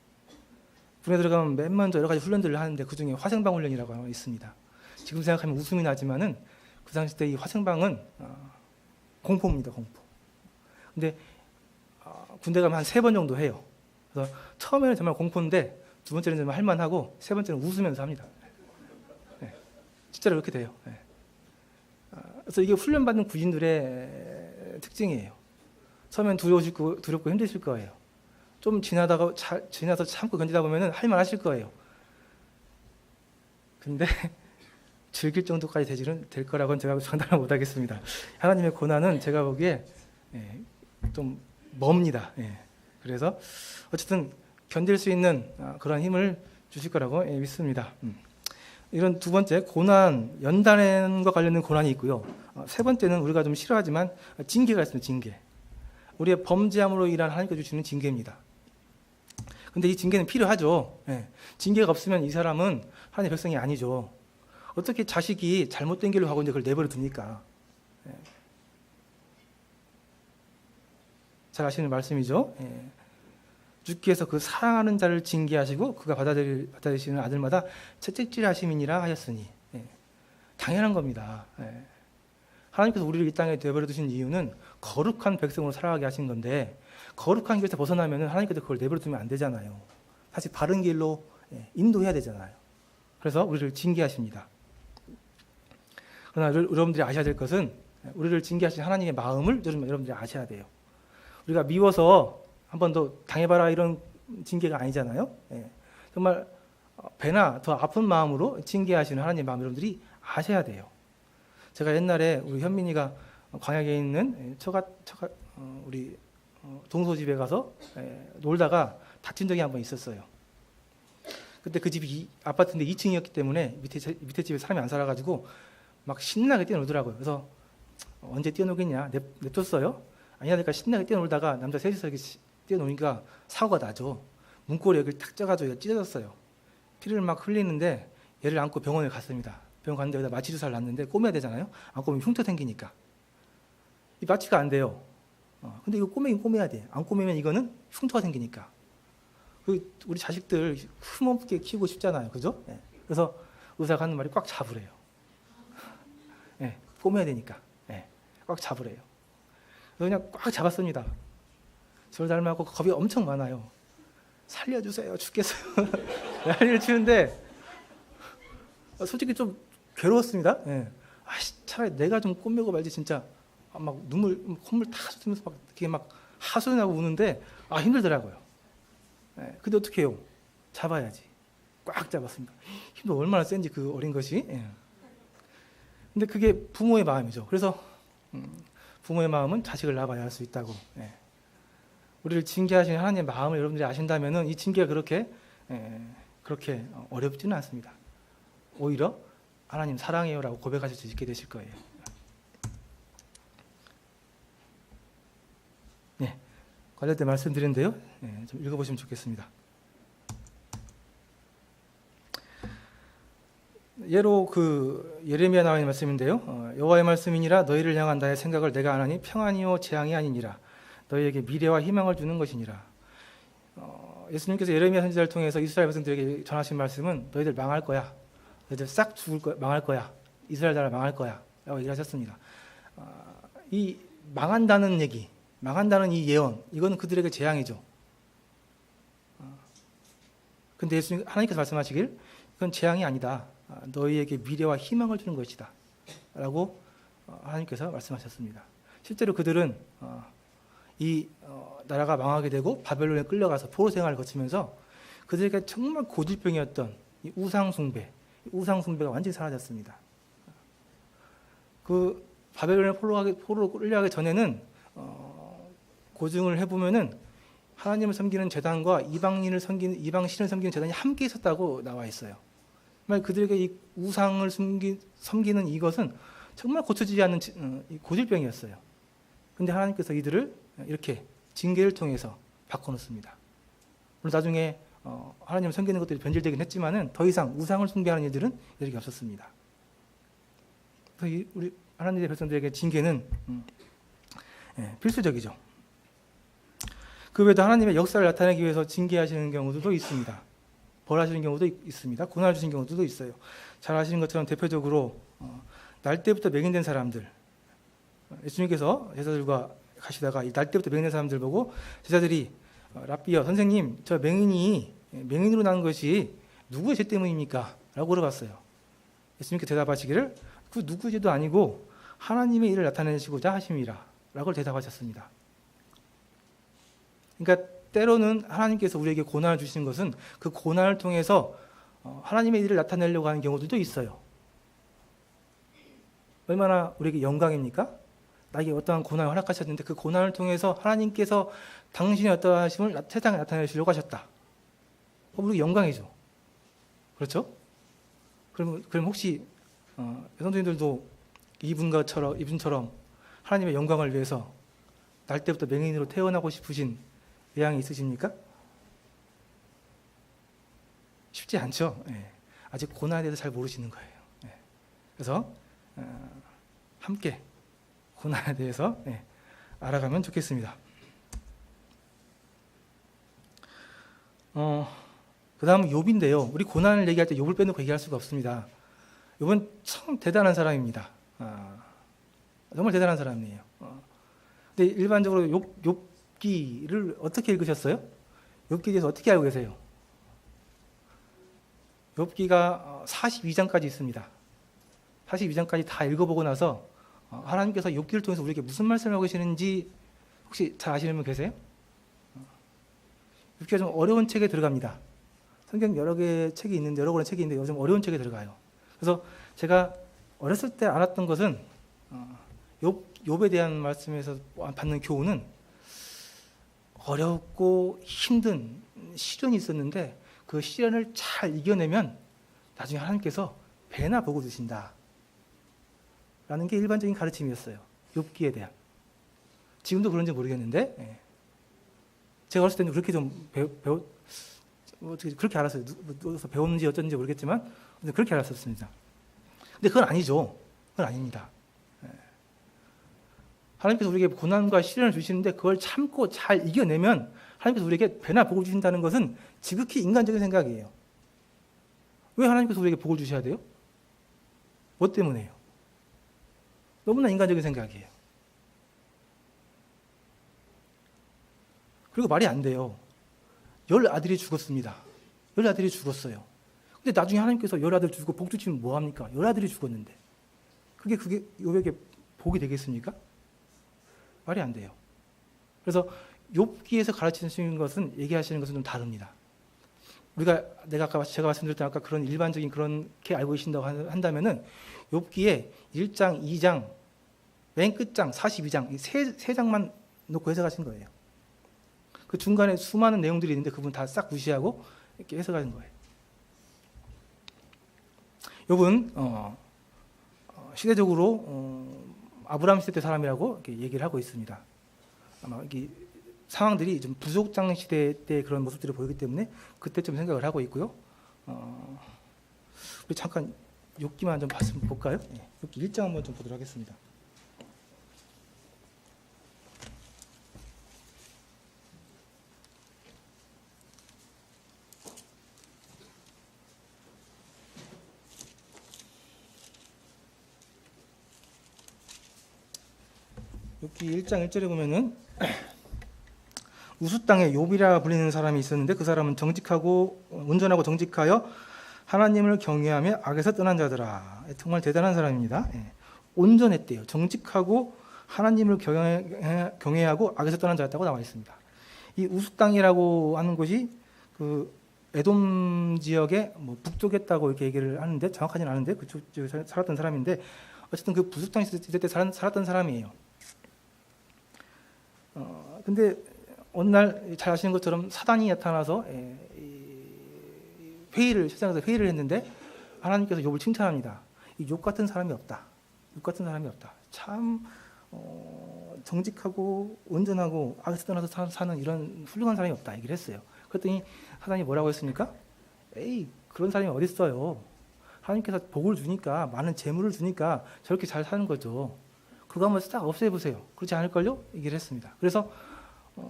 군에 들어가면 맨 먼저 여러 가지 훈련들을 하는데 그 중에 화생방 훈련이라고 있습니다. 지금 생각하면 웃음이 나지만은 그 당시 때 이 화생방은 공포입니다, 공포. 근데 군대 가면 한 3번 정도 해요. 그래서 처음에는 정말 공포인데 두 번째는 좀 할만하고 세 번째는 웃으면서 합니다. 진짜로 그렇게 돼요. 그래서 이게 훈련받는 군인들의 특징이에요. 처음엔 두렵고 힘드실 거예요. 좀 지나서 참고 견디다 보면은 할만하실 거예요. 근데 즐길 정도까지 될 거라고는 제가 장담을 못하겠습니다. 하나님의 고난은 제가 보기에 좀 멉니다. 그래서 어쨌든 견딜 수 있는 그런 힘을 주실 거라고 믿습니다. 이런 두 번째 고난, 연단과 관련된 고난이 있고요. 세 번째는 우리가 좀 싫어하지만 징계가 있습니다. 징계. 우리의 범죄함으로 인한 하나님께서 주시는 징계입니다. 근데 이 징계는 필요하죠. 징계가 없으면 이 사람은 하나님의 백성이 아니죠. 어떻게 자식이 잘못된 길로 가고 있는데 그걸 내버려 둡니까? 잘 아시는 말씀이죠. 주께서 그 사랑하는 자를 징계하시고 그가 받아들이시는 아들마다 채찍질하심이니라 하셨으니, 당연한 겁니다. 하나님께서 우리를 이 땅에 내버려 두신 이유는 거룩한 백성으로 살아가게 하신 건데, 거룩한 길에서 벗어나면 하나님께서 그걸 내버려 두면 안 되잖아요. 다시 바른 길로 인도해야 되잖아요. 그래서 우리를 징계하십니다. 그러나 여러분들이 아셔야 될 것은 우리를 징계하신 하나님의 마음을 여러분들이 아셔야 돼요. 우리가 미워서 한 번 더 당해봐라 이런 징계가 아니잖아요. 정말 배나 더 아픈 마음으로 징계하시는 하나님의 마음 여러분들이 아셔야 돼요. 제가 옛날에 우리 현민이가 광야에 있는 우리 동서 집에 가서 놀다가 다친 적이 한 번 있었어요. 그때 그 집이 아파트인데 2층이었기 때문에 밑에 집에 사람이 안 살아가지고 막 신나게 뛰어놀더라고요. 그래서 언제 뛰어놀겠냐 냅뒀어요. 아니야 니까 신나게 뛰어놀다가 남자 셋이서 이렇게 뛰어노니까 사고가 나죠. 문고리 여기를 탁 쪄가지고 찢어졌어요. 피를 막 흘리는데 얘를 안고 병원에 갔습니다. 병원 갔는데 여기다 마취 주사를 놨는데 꼬매야 되잖아요. 안 꼬매면 흉터 생기니까 이 마취가 안 돼요. 근데 이거 꼬매긴 꼬매야 돼. 안 꼬매면 이거는 흉터가 생기니까. 우리 자식들 힘없게 키우고 싶잖아요. 그죠? 네. 그래서 의사가 하는 말이 꽉 잡으래요. 네. 꼬매야 되니까. 네. 꽉 잡으래요. 그래서 그냥 꽉 잡았습니다. 저를 닮아갖고 겁이 엄청 많아요. 살려주세요. 죽겠어요. 난리를 치는데 솔직히 좀 괴로웠습니다. 네. 차라리 내가 좀 꼬매고 말지 진짜 막 콧물 다 쏟으면서 막 이렇게 막 하소연하고 우는데 힘들더라고요. 네. 근데 어떻게 해요? 잡아야지. 꽉 잡았습니다. 힘도 얼마나 센지 그 어린 것이. 예. 근데 그게 부모의 마음이죠. 그래서 부모의 마음은 자식을 낳아야 할 수 있다고. 예. 우리를 징계하시는 하나님의 마음을 여러분들이 아신다면은 이 징계가 그렇게 어렵지는 않습니다. 오히려 하나님 사랑해요라고 고백하실 수 있게 되실 거예요. 네, 관련된 말씀드렸는데요. 네, 좀 읽어보시면 좋겠습니다. 예로 예레미야 나와 있는 말씀인데요. 여호와의 말씀이니라 너희를 향한 나의 생각을 내가 아나니 평안이요 재앙이 아니니라 너희에게 미래와 희망을 주는 것이니라. 예수님께서 예레미야 선지자를 통해서 이스라엘 백성들에게 전하신 말씀은 너희들 망할 거야. 너희들 싹 죽을 거야. 망할 거야. 이스라엘 나라 망할 거야. 라고 얘기하셨습니다. 이 망한다는 얘기, 망한다는 이 예언, 이거는 그들에게 재앙이죠. 근데 하나님께서 말씀하시길 그건 재앙이 아니다. 너희에게 미래와 희망을 주는 것이다. 라고 하나님께서 말씀하셨습니다. 실제로 그들은 이 나라가 망하게 되고 바벨론에 끌려가서 포로 생활을 거치면서 그들에게 정말 고질병이었던 이 우상숭배가 완전히 사라졌습니다. 그 바벨론에 포로로 끌려가기 전에는 고증을 해보면은 하나님을 섬기는 재단과 이방신을 섬기는 재단이 함께 있었다고 나와 있어요. 정말 그들에게 이 우상을 섬기는 이것은 정말 고쳐지지 않는 고질병이었어요. 그런데 하나님께서 이들을 이렇게 징계를 통해서 바꿔놓습니다. 물론 나중에 하나님을 섬기는 것들이 변질되긴 했지만은 더 이상 우상을 숭배하는 이들은 이들에게 없었습니다. 그래서 우리 하나님의 백성들에게 징계는 필수적이죠. 그 외에도 하나님의 역사를 나타내기 위해서 징계하시는 경우도 있습니다. 벌하시는 경우도 있습니다. 고난을 주시는 경우도 있어요. 잘 아시는 것처럼 대표적으로 날 때부터 맹인된 사람들, 예수님께서 제자들과 가시다가 이 날 때부터 맹인된 사람들 보고 제자들이 랍비여 선생님 저 맹인으로 난 것이 누구의 죄 때문입니까? 라고 물어봤어요. 예수님께 대답하시기를 그 누구의 죄도 아니고 하나님의 일을 나타내시고자 하심이라 라고 대답하셨습니다. 그러니까 때로는 하나님께서 우리에게 고난을 주시는 것은 그 고난을 통해서 하나님의 일을 나타내려고 하는 경우들도 있어요. 얼마나 우리에게 영광입니까? 나에게 어떠한 고난을 허락하셨는데 그 고난을 통해서 하나님께서 당신의 어떠하심을 세상에 나타내시려고 하셨다. 우리 영광이죠. 그렇죠? 그럼 혹시 성도님들도 이분처럼 하나님의 영광을 위해서 날 때부터 맹인으로 태어나고 싶으신 의향이 있으십니까? 쉽지 않죠. 네. 아직 고난에 대해서 잘 모르시는 거예요. 네. 그래서 함께 고난에 대해서 알아가면 좋겠습니다. 그 다음은 욥인데요. 우리 고난을 얘기할 때 욥을 빼놓고 얘기할 수가 없습니다. 욥은 참 대단한 사람입니다. 정말 대단한 사람이에요. 근데 일반적으로 욥기를 어떻게 읽으셨어요? 욥기에 대해서 어떻게 알고 계세요? 욥기가 42장까지 있습니다. 42장까지 다 읽어보고 나서 하나님께서 욥기를 통해서 우리에게 무슨 말씀을 하고 계시는지 혹시 잘 아시는 분 계세요? 욥기가 좀 어려운 책에 들어갑니다. 성경 여러 개 책이 있는데 여러 권의 책이 있는데 요즘 어려운 책이 들어가요. 그래서 제가 어렸을 때 알았던 것은 욥에 대한 말씀에서 받는 교훈은 어렵고 힘든 시련이 있었는데 그 시련을 잘 이겨내면 나중에 하나님께서 배나 복을 주신다 라는 게 일반적인 가르침이었어요. 욥기에 대한. 지금도 그런지 모르겠는데 제가 어렸을 때는 그렇게 좀 그렇게 알았어요. 누구서 배웠는지 어쩐지 모르겠지만 그렇게 알았었습니다. 근데 그건 아니죠. 그건 아닙니다. 하나님께서 우리에게 고난과 시련을 주시는데 그걸 참고 잘 이겨내면 하나님께서 우리에게 배나 복을 주신다는 것은 지극히 인간적인 생각이에요. 왜 하나님께서 우리에게 복을 주셔야 돼요? 뭐 때문에요? 너무나 인간적인 생각이에요. 그리고 말이 안 돼요. 10아들이 죽었습니다. 10아들이 죽었어요. 근데 나중에 하나님께서 10아들 주고 복 주시면 뭐합니까? 10아들이 죽었는데. 그게 욥에게 복이 되겠습니까? 말이 안 돼요. 그래서 욥기에서 가르치시는 것은 얘기하시는 것은 좀 다릅니다. 제가 말씀드렸던 아까 그런 일반적인 그렇게 알고 계신다고 한다면은 욥기에 1장, 2장, 맨 끝장 42장 이 세 장만 놓고 해석하신 거예요. 그 중간에 수많은 내용들이 있는데 그분 다 싹 무시하고 이렇게 해석하는 거예요. 욥은 시대적으로 아브라함 시대 때 사람이라고 이렇게 얘기를 하고 있습니다. 아마 이게 상황들이 좀 부족장 시대 때 그런 모습들을 보이기 때문에 그때쯤 생각을 하고 있고요. 우리 잠깐 욥기만 좀 볼까요? 욥기 1장 한번 좀 보도록 하겠습니다. 욥기 1장 1절에 보면은 우수 땅에 욥이라 불리는 사람이 있었는데 그 사람은 온전하고 정직하여 하나님을 경외하며 악에서 떠난 자더라. 정말 대단한 사람입니다. 온전했대요. 정직하고 하나님을 경외하고 악에서 떠난 자였다고 나와 있습니다. 이 우수 땅이라고 하는 곳이 그 에돔 지역의 북쪽이었다고 이렇게 얘기를 하는데 정확하지는 않은데 그쪽 지역에 살았던 사람인데 어쨌든 그 부수 땅 시대 때 살았던 사람이에요. 근데 어느 날 잘 아시는 것처럼 사단이 나타나서 세상에서 회의를 했는데 하나님께서 욥을 칭찬합니다. 이 욥 같은 사람이 없다. 욥 같은 사람이 없다. 참 정직하고 온전하고 악에서 떠나서 사는 이런 훌륭한 사람이 없다. 얘기를 했어요. 그랬더니 사단이 뭐라고 했습니까? 에이, 그런 사람이 어디 있어요. 하나님께서 복을 주니까 많은 재물을 주니까 저렇게 잘 사는 거죠. 그거 한번 싹 없애보세요. 그렇지 않을걸요? 얘기를 했습니다. 그래서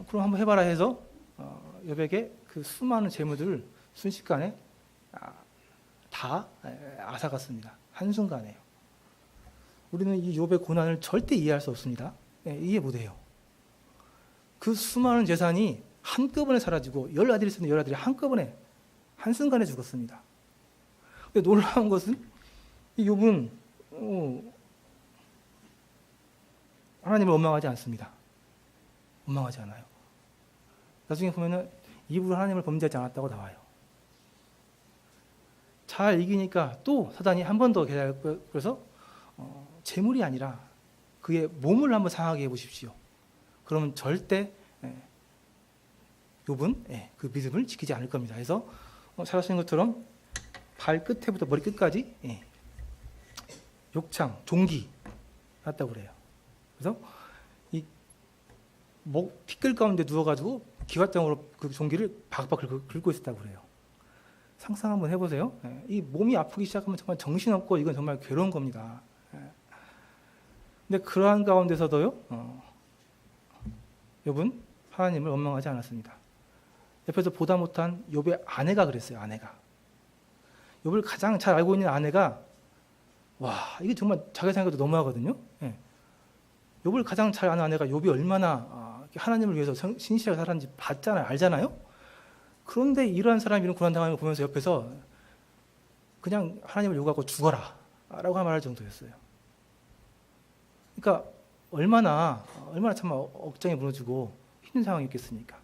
그럼 한번 해봐라 해서 욥에게 그 수많은 재물들을 순식간에 다 앗아갔습니다. 한순간에요. 우리는 이 욥의 고난을 절대 이해할 수 없습니다. 이해 못해요. 그 수많은 재산이 한꺼번에 사라지고 10아들이 있었는데 10아들이 한꺼번에 한순간에 죽었습니다. 근데 놀라운 것은 이 욥은 하나님을 원망하지 않습니다. 원망하지 않아요. 나중에 보면은 입으로 하나님을 범죄하지 않았다고 나와요. 잘 이기니까 또 사단이 한 번 더 그래서 재물이 아니라 그의 몸을 한번 상하게 해보십시오. 그러면 절대 욥은 그 믿음을 지키지 않을 겁니다. 그래서 잘 아시는 것처럼 발끝에부터 머리 끝까지 욕창, 종기 났다고 그래요. 그래서 이 피끌 가운데 누워가지고 기왓장으로 그 종기를 박박 긁고 있었다고 그래요. 상상 한번 해보세요. 이 몸이 아프기 시작하면 정말 정신없고 이건 정말 괴로운 겁니다. 근데 그러한 가운데서도요, 욥은 하나님을 원망하지 않았습니다. 옆에서 보다 못한 욥의 아내가 그랬어요. 아내가 욥을 가장 잘 알고 있는 아내가 이게 정말 자기 생각도 너무하거든요. 욥을 가장 잘 아는 아내가 욥이 얼마나 하나님을 위해서 신실하게 살았는지 봤잖아요. 알잖아요. 그런데 이러한 사람이 이런 고난당함을 보면서 옆에서 그냥 하나님을 욕하고 죽어라 라고 말할 정도였어요. 그러니까 얼마나 참 억장이 무너지고 힘든 상황이었겠습니까?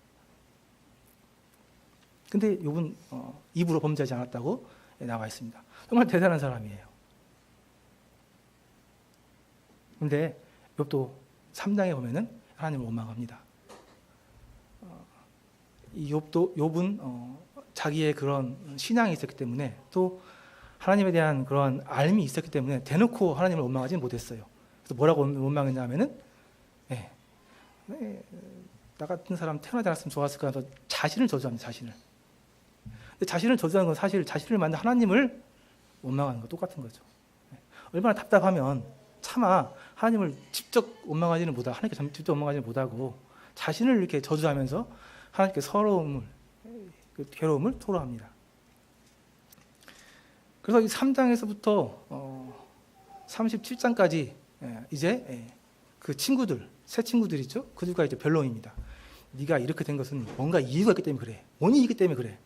근데 욥은 입으로 범죄하지 않았다고 나와 있습니다. 정말 대단한 사람이에요. 근데 욥도 3장에 보면은 하나님을 원망합니다. 이 욥은 자기의 그런 신앙이 있었기 때문에 또 하나님에 대한 그런 알미 있었기 때문에 대놓고 하나님을 원망하지는 못했어요. 그래서 뭐라고 원망했냐면은 나 같은 사람 태어나지 않았으면 좋았을까 해서 자신을 저주합니다. 자신을. 근데 자신을 저주하는 건 사실 자신을 만든 하나님을 원망하는 거 똑같은 거죠. 얼마나 답답하면 차마 하나님을 직접 원망하지는 못하고 하나님께 직접 원망하지는 못하고 자신을 이렇게 저주하면서 하나님께 괴로움을 토로합니다. 그래서 이 3장에서부터 37장까지 이제 그 친구들, 새 친구들 있죠? 그들과 이제 변론입니다. 네가 이렇게 된 것은 뭔가 이유가 있기 때문에 그래. 원인이 있기 때문에 그래.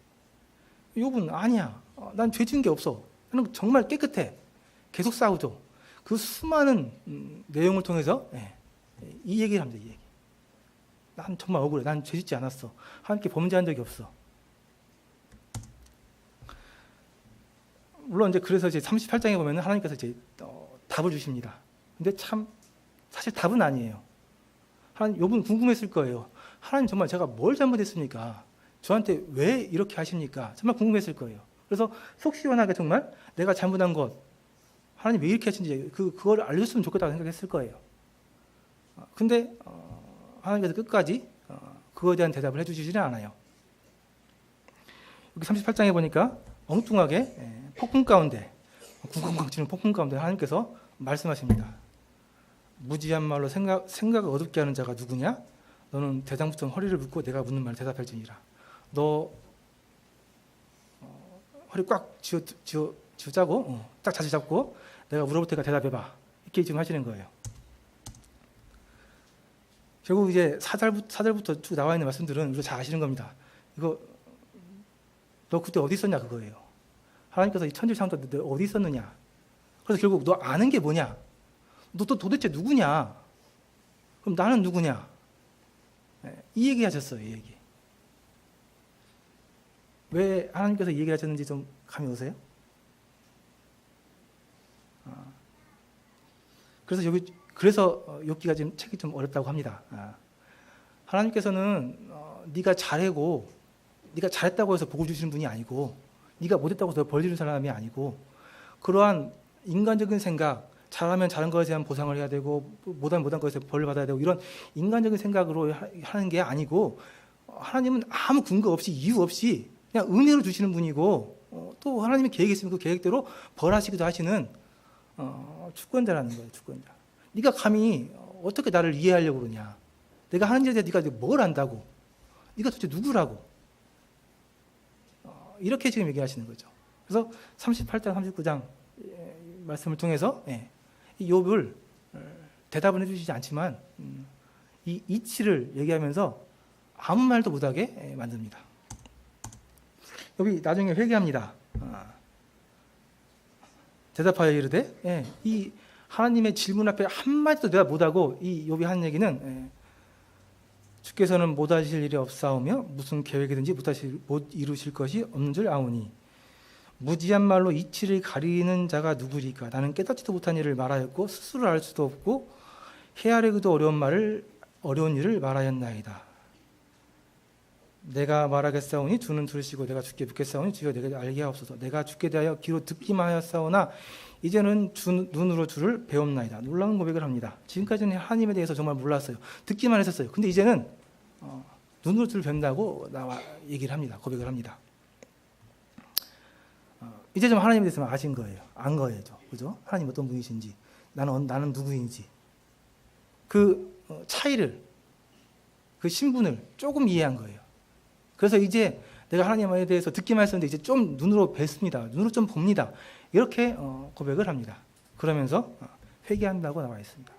욥은 아니야. 난 죄 지은 게 없어. 나는 정말 깨끗해. 계속 싸우죠. 그 수많은 내용을 통해서 이 얘기를 합니다. 이 얘기. 난 정말 억울해. 난 죄 짓지 않았어. 하나님께 범죄한 적이 없어. 물론 이제 그래서 이제 38장에 보면 하나님께서 이제 답을 주십니다. 근데 참 사실 답은 아니에요. 하나님, 욥은 궁금했을 거예요. 하나님 정말 제가 뭘 잘못했습니까? 저한테 왜 이렇게 하십니까? 정말 궁금했을 거예요. 그래서 속 시원하게 정말 내가 잘못한 것, 하나님 왜 이렇게 하신지 그걸 알려줬으면 좋겠다고 생각했을 거예요. 근데 하나님께서 끝까지 그거에 대한 대답을 해주시지는 않아요. 여기 38장에 보니까 엉뚱하게 폭풍 가운데, 쿵쿵쿵 치는 폭풍 가운데 하나님께서 말씀하십니다. 무지한 말로 생각을 어둡게 하는 자가 누구냐? 너는 대장부처럼 허리를 묶고 내가 묻는 말을 대답할지니라. 너 허리 꽉 쥐어짜고 딱 자세 잡고 내가 물어볼 테니까 대답해봐. 이렇게 지금 하시는 거예요. 결국 이제 4절부터 쭉 나와 있는 말씀들은 우리가 잘 아시는 겁니다. 이거 너 그때 어디 있었냐 그거예요. 하나님께서 이 천지창조 너 어디 있었느냐. 그래서 결국 너 아는 게 뭐냐. 너 또 도대체 누구냐. 그럼 나는 누구냐. 이 얘기 하셨어요. 이 얘기. 왜 하나님께서 이 얘기를 하셨는지 좀 감이 오세요? 그래서 욥기가 지금 책이 좀 어렵다고 합니다. 하나님께서는 네가 잘하고 네가 잘했다고 해서 복을 주시는 분이 아니고 네가 못했다고 해서 벌 주는 사람이 아니고 그러한 인간적인 생각, 잘하면 잘한 것에 대한 보상을 해야 되고 못한 것에 벌을 받아야 되고 이런 인간적인 생각으로 하는 게 아니고 하나님은 아무 근거 없이 이유 없이 그냥 은혜로 주시는 분이고 또 하나님의 계획이 있으면 그 계획대로 벌하시기도 하시는 주권자라는 거예요. 주권자. 네가 감히 어떻게 나를 이해하려고 그러냐. 내가 하는 일에 대해 네가 뭘 안다고. 네가 도대체 누구라고. 이렇게 지금 얘기하시는 거죠. 그래서 38장, 39장 말씀을 통해서 이 욥을 대답은 해주시지 않지만 이 이치를 얘기하면서 아무 말도 못하게 만듭니다. 욥이 나중에 회개합니다. 대답하여 이르되 이 하나님의 질문 앞에 한마디도 내가 못하고 이 욥이 하는 얘기는 주께서는 못하실 일이 없사오며 무슨 계획이든지 못 이루실 것이 없는 줄 아오니 무지한 말로 이치를 가리는 자가 누구리까. 나는 깨닫지도 못한 일을 말하였고 스스로 알 수도 없고 헤아리기도 어려운 일을 말하였나이다. 내가 말하겠사오니 주는 들으시고 내가 주께 묻겠사오니 주여 내게 알게 하옵소서. 내가 주께 대하여 귀로 듣기만 하였사오나 이제는 눈으로 주를 배웁나이다. 놀라운 고백을 합니다. 지금까지는 하나님에 대해서 정말 몰랐어요. 듣기만 했었어요. 근데 이제는 눈으로 주를 뵌다고 나와 얘기를 합니다. 고백을 합니다. 이제 좀 하나님에 대해서 아신 거예요. 안 거예요. 그죠? 하나님 어떤 분이신지, 나는 누구인지. 그 차이를, 그 신분을 조금 이해한 거예요. 그래서 이제 내가 하나님에 대해서 듣기만 했었는데 이제 좀 눈으로 뵙습니다. 눈으로 좀 봅니다. 이렇게 고백을 합니다. 그러면서 회개한다고 나와 있습니다.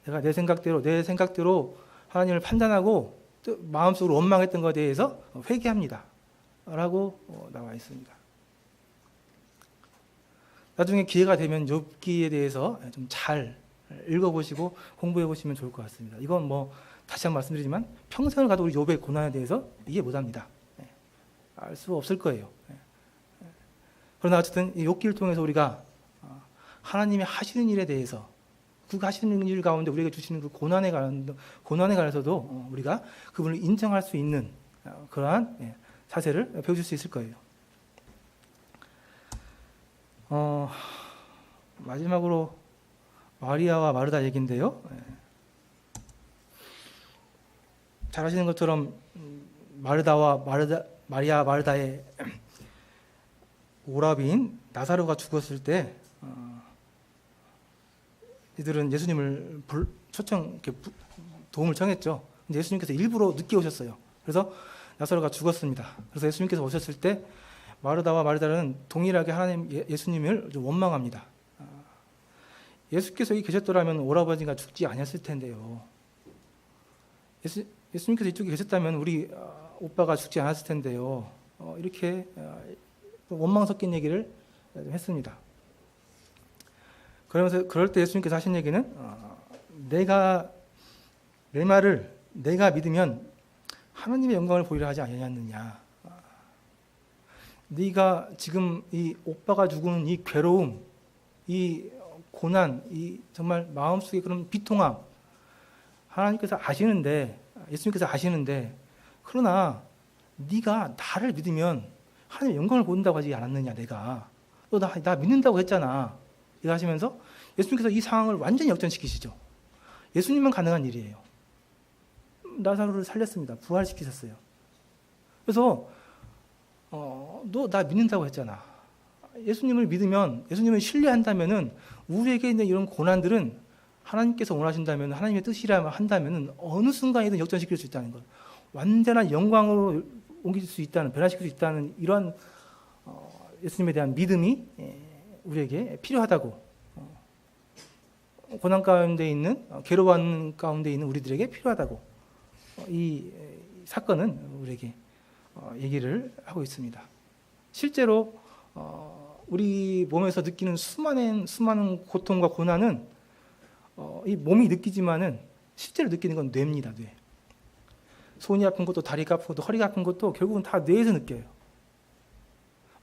내가 내 생각대로 하나님을 판단하고 마음속으로 원망했던 것에 대해서 회개합니다. 라고 나와 있습니다. 나중에 기회가 되면 욥기에 대해서 좀 잘 읽어보시고 공부해보시면 좋을 것 같습니다. 이건 다시 한번 말씀드리지만 평생을 가도 우리 욥의 고난에 대해서 이해 못합니다. 알 수 없을 거예요. 그러나 어쨌든 이 욥기를 통해서 우리가 하나님이 하시는 일에 대해서 그 하시는 일 가운데 우리에게 주시는 그 고난에 관해서도 우리가 그분을 인정할 수 있는 그러한 자세를 배우실 수 있을 거예요. 마지막으로 마리아와 마르다 얘기인데요. 잘 아시는 것처럼 마리아 마르다의 오라비인 나사로가 죽었을 때 이들은 예수님을 도움을 청했죠. 근데 예수님께서 일부러 늦게 오셨어요. 그래서 나사로가 죽었습니다. 그래서 예수님께서 오셨을 때 마르다와 마르다는 동일하게 예수님을 원망합니다. 예수께서 여기 계셨더라면 오라버니가 죽지 않았을 텐데요. 예수님께서 이쪽에 계셨다면 우리 오빠가 죽지 않았을 텐데요. 이렇게 원망 섞인 얘기를 했습니다. 그러면서 그럴 때 예수님께서 하신 얘기는 내 말을 내가 믿으면 하나님의 영광을 보이려 하지 아니하느냐. 네가 지금 이 오빠가 죽은 이 괴로움, 이 고난, 이 정말 마음속에 그런 비통함, 하나님께서 아시는데, 예수님께서 아시는데, 그러나 네가 나를 믿으면 하나님의 영광을 본다고 하지 않았느냐. 내가 너 나 믿는다고 했잖아. 이거 하시면서 예수님께서 이 상황을 완전히 역전시키시죠. 예수님만 가능한 일이에요. 나사로를 살렸습니다. 부활시키셨어요. 그래서 너 나 믿는다고 했잖아. 예수님을 믿으면, 예수님을 신뢰한다면은 우리에게 있는 이런 고난들은 하나님께서 원하신다면, 하나님의 뜻이라 한다면 어느 순간이든 역전시킬 수 있다는 것, 완전한 영광으로 옮길 수 있다는, 변화시킬 수 있다는 이런 예수님에 대한 믿음이 우리에게 필요하다고, 고난 가운데 있는, 괴로운 가운데 있는 우리들에게 필요하다고 이 사건은 우리에게 얘기를 하고 있습니다. 실제로 우리 몸에서 느끼는 수많은 고통과 고난은 이 몸이 느끼지만은 실제로 느끼는 건 뇌입니다. 뇌. 손이 아픈 것도, 다리가 아픈 것도, 허리가 아픈 것도 결국은 다 뇌에서 느껴요.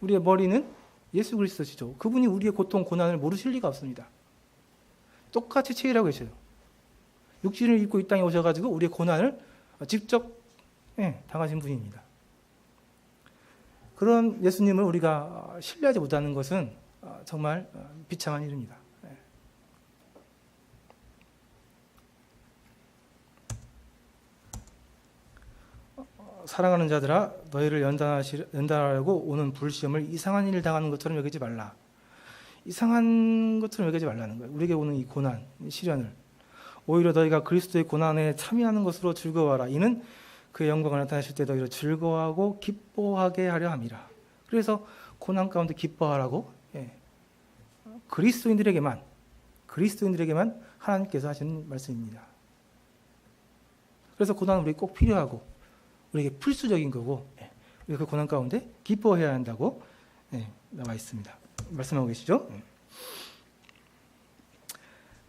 우리의 머리는 예수 그리스도시죠. 그분이 우리의 고통, 고난을 모르실 리가 없습니다. 똑같이 체일하고 계셔요. 육신을 입고 이 땅에 오셔가지고 우리의 고난을 직접 당하신 분입니다. 그런 예수님을 우리가 신뢰하지 못하는 것은 정말 비참한 일입니다. 사랑하는 자들아, 너희를 연단하려고 오는 불시험을 이상한 일을 당하는 것처럼 여기지 말라. 이상한 것처럼 여기지 말라는 거예요. 우리에게 오는 이 고난, 이 시련을. 오히려 너희가 그리스도의 고난에 참여하는 것으로 즐거워하라. 이는 그의 영광을 나타내실 때 너희를 즐거워하고 기뻐하게 하려 함이라. 그래서 고난 가운데 기뻐하라고 그리스도인들에게만 하나님께서 하시는 말씀입니다. 그래서 고난은 우리에게 꼭 필요하고 우리에게 필수적인 거고, 우리가 그 고난 가운데 기뻐해야 한다고 나와 있습니다. 말씀하고 계시죠?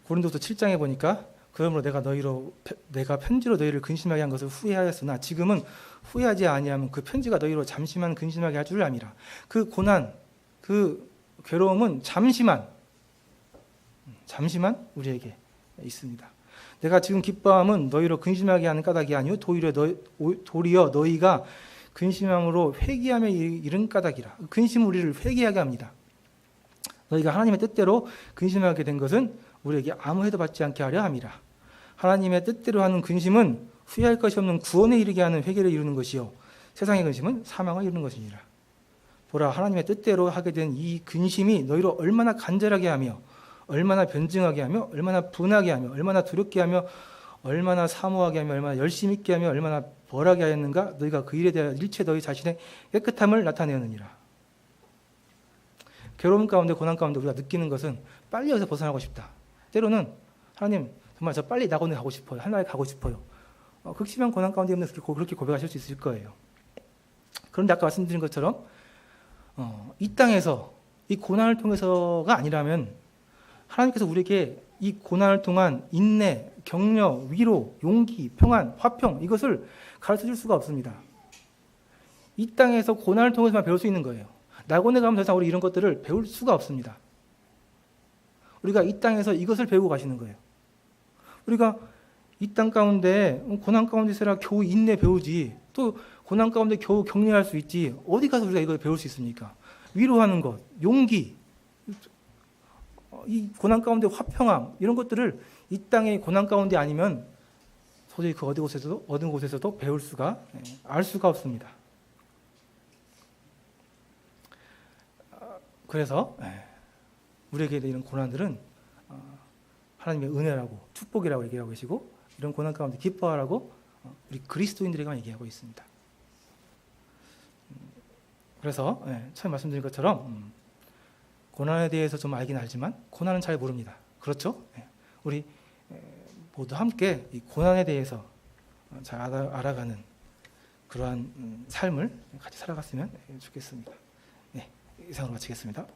고린도서 7장에 보니까 그러므로 내가 편지로 너희를 근심하게 한 것을 후회하였으나 지금은 후회하지 아니하면 그 편지가 너희로 잠시만 근심하게 할 줄 압니다. 그 고난, 그 괴로움은 잠시만 우리에게 있습니다. 내가 지금 기뻐함은 너희로 근심하게 하는 까닭이 아니요 도리어 너희가 근심함으로 회개함에 이른 까닭이라. 근심은 우리를 회개하게 합니다. 너희가 하나님의 뜻대로 근심하게 된 것은 우리에게 아무 해도 받지 않게 하려 함이라. 하나님의 뜻대로 하는 근심은 후회할 것이 없는 구원에 이르게 하는 회개를 이루는 것이요 세상의 근심은 사망을 이루는 것이니라. 보라, 하나님의 뜻대로 하게 된 이 근심이 너희로 얼마나 간절하게 하며 얼마나 변증하게 하며 얼마나 분하게 하며 얼마나 두렵게 하며 얼마나 사모하게 하며 얼마나 열심히 있게 하며 얼마나 벌하게 하였는가. 너희가 그 일에 대하여 일체 너희 자신의 깨끗함을 나타내었느니라. 괴로움 가운데 고난 가운데 우리가 느끼는 것은 빨리 여기서 벗어나고 싶다. 때로는 하나님 정말 저 빨리 낙원에 가고 싶어요. 하나에 가고 싶어요. 극심한 고난 가운데 있는 그렇게 고백하실 수 있을 거예요. 그런데 아까 말씀드린 것처럼 이 땅에서 이 고난을 통해서가 아니라면 하나님께서 우리에게 이 고난을 통한 인내, 격려, 위로, 용기, 평안, 화평 이것을 가르쳐줄 수가 없습니다. 이 땅에서 고난을 통해서만 배울 수 있는 거예요. 낙원에 가면 더 이상 우리 이런 것들을 배울 수가 없습니다. 우리가 이 땅에서 이것을 배우고 가시는 거예요. 우리가 이 땅 가운데 고난 가운데 있어라 겨우 인내 배우지, 또 고난 가운데 겨우 격려할 수 있지, 어디 가서 우리가 이걸 배울 수 있습니까? 위로하는 것, 용기, 이 고난 가운데 화평함, 이런 것들을 이 땅의 고난 가운데 아니면 도저히 그 어느 곳에서도 배울 수가, 알 수가 없습니다. 그래서 우리에게 이런 고난들은 하나님의 은혜라고, 축복이라고 얘기하고 계시고, 이런 고난 가운데 기뻐하라고 우리 그리스도인들에게만 얘기하고 있습니다. 그래서 처음 말씀드린 것처럼 고난에 대해서 좀 알긴 알지만 고난은 잘 모릅니다. 그렇죠? 우리 모두 함께 이 고난에 대해서 잘 알아가는 그러한 삶을 같이 살아갔으면 좋겠습니다. 이상으로 마치겠습니다.